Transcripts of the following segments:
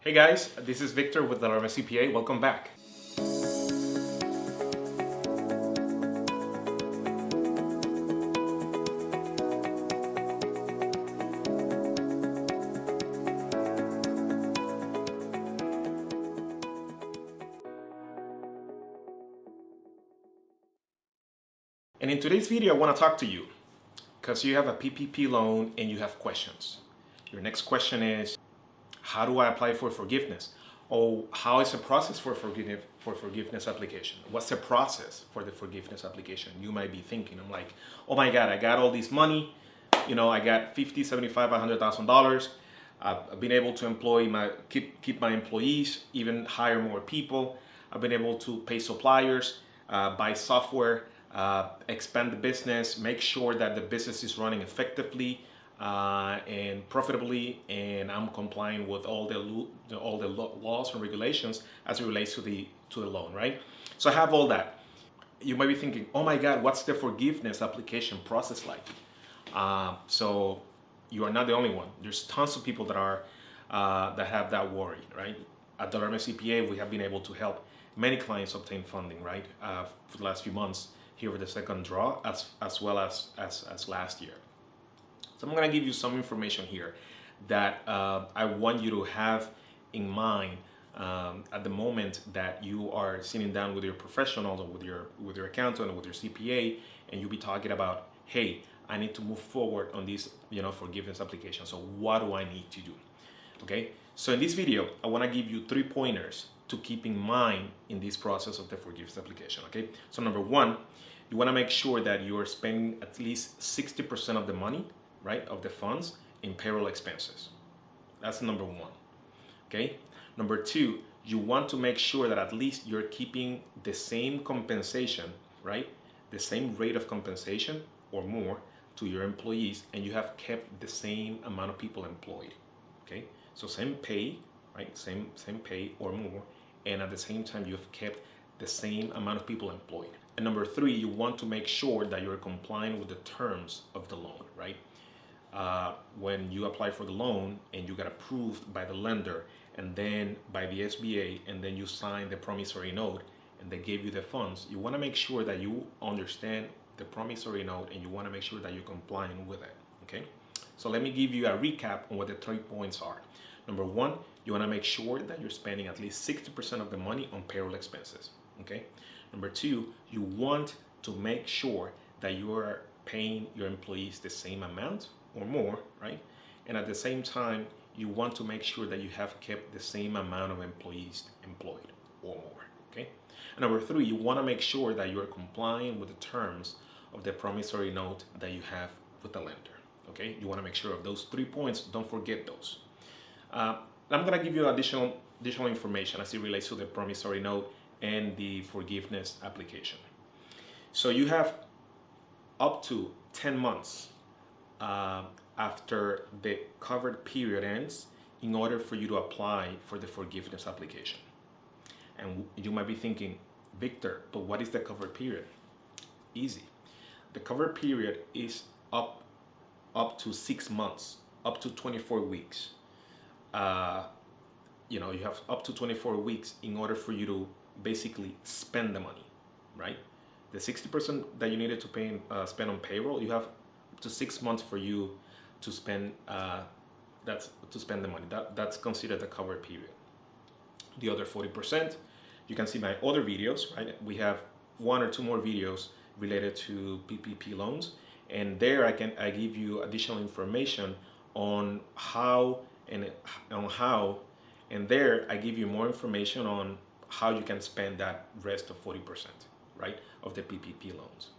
Hey guys, this is Victor with the CPA. Welcome back. And in today's video, I want to talk to you because you have a PPP loan and you have questions. Your next question is, how do I apply for forgiveness? Or how is the process for forgiveness application? What's the process for the forgiveness application? You might be thinking, I'm like, oh my God, I got all this money. I got $50, $75, $100,000. I've been able to keep my employees, even hire more people. I've been able to pay suppliers, buy software, expand the business, make sure that the business is running effectively and profitably, and I'm complying with all the laws and regulations as it relates to the loan, right? So I have all that. You might be thinking, oh my God, what's the forgiveness application process like? So you are not the only one. There's tons of people that are that have that worry, right? At the CPA, we have been able to help many clients obtain funding, right? For the last few months here with the second draw, as well as last year. So I'm going to give you some information here that I want you to have in mind at the moment that you are sitting down with your professional or with your accountant or with your CPA, and you'll be talking about, hey, I need to move forward on this forgiveness application. So what do I need to do? Okay. So in this video, I want to give you 3 pointers to keep in mind in this process of the forgiveness application. Okay. So number 1, you want to make sure that you are spending at least 60% of the money, right, of the funds in payroll expenses. That's number 1. Okay. Number 2, you want to make sure that at least you're keeping the same compensation, right, the same rate of compensation or more to your employees, and you have kept the same amount of people employed. Okay. So same pay, right, same pay or more, and at the same time you have kept the same amount of people employed. And number 3, you want to make sure that you're complying with the terms of the loan, right? When you apply for the loan and you get approved by the lender and then by the SBA, and then you sign the promissory note and they give you the funds, you want to make sure that you understand the promissory note and you want to make sure that you're complying with it. Okay, so let me give you a recap on what the 3 points are. Number 1, you want to make sure that you're spending at least 60% of the money on payroll expenses. Okay. Number 2, you want to make sure that you are paying your employees the same amount or more, right? And at the same time, you want to make sure that you have kept the same amount of employees employed or more. Okay. And number 3, you want to make sure that you are complying with the terms of the promissory note that you have with the lender. Okay. You want to make sure of those 3 points. Don't forget those. I'm going to give you additional information as it relates to the promissory note and the forgiveness application. So you have up to 10 months after the covered period ends in order for you to apply for the forgiveness application. And you might be thinking, Victor, but what is the covered period? Easy. The covered period is up to 6 months, up to 24 weeks. You have up to 24 weeks in order for you to basically spend the money, right? The 60% that you needed to spend on payroll, you have up to 6 months for you to spend spend the money. That's considered the covered period. The other 40%, you can see my other videos, right? We have 1 or 2 more videos related to PPP loans, and there I give you additional information on how, and there I give you more information on how you can spend that rest of 40%, right, of the PPP loans.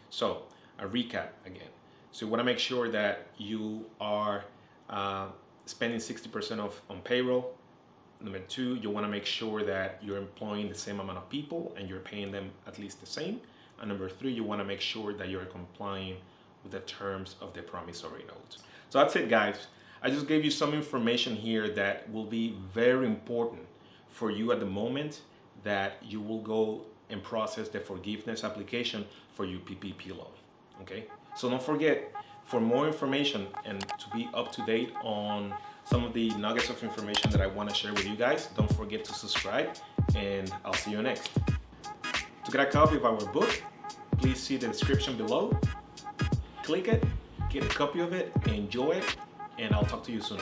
So a recap again. So you want to make sure that you are spending 60% on payroll. Number 2, you want to make sure that you're employing the same amount of people and you're paying them at least the same. And number 3, you want to make sure that you're complying with the terms of the promissory note. So that's it, guys. I just gave you some information here that will be very important for you at the moment that you will go and process the forgiveness application for your PPP loan. Okay, so don't forget, for more information and to be up to date on some of the nuggets of information that I want to share with you guys. Don't forget to subscribe, and I'll see you next. To get a copy of our book, please see the description below. Click it, get a copy of it, enjoy it, and I'll talk to you soon.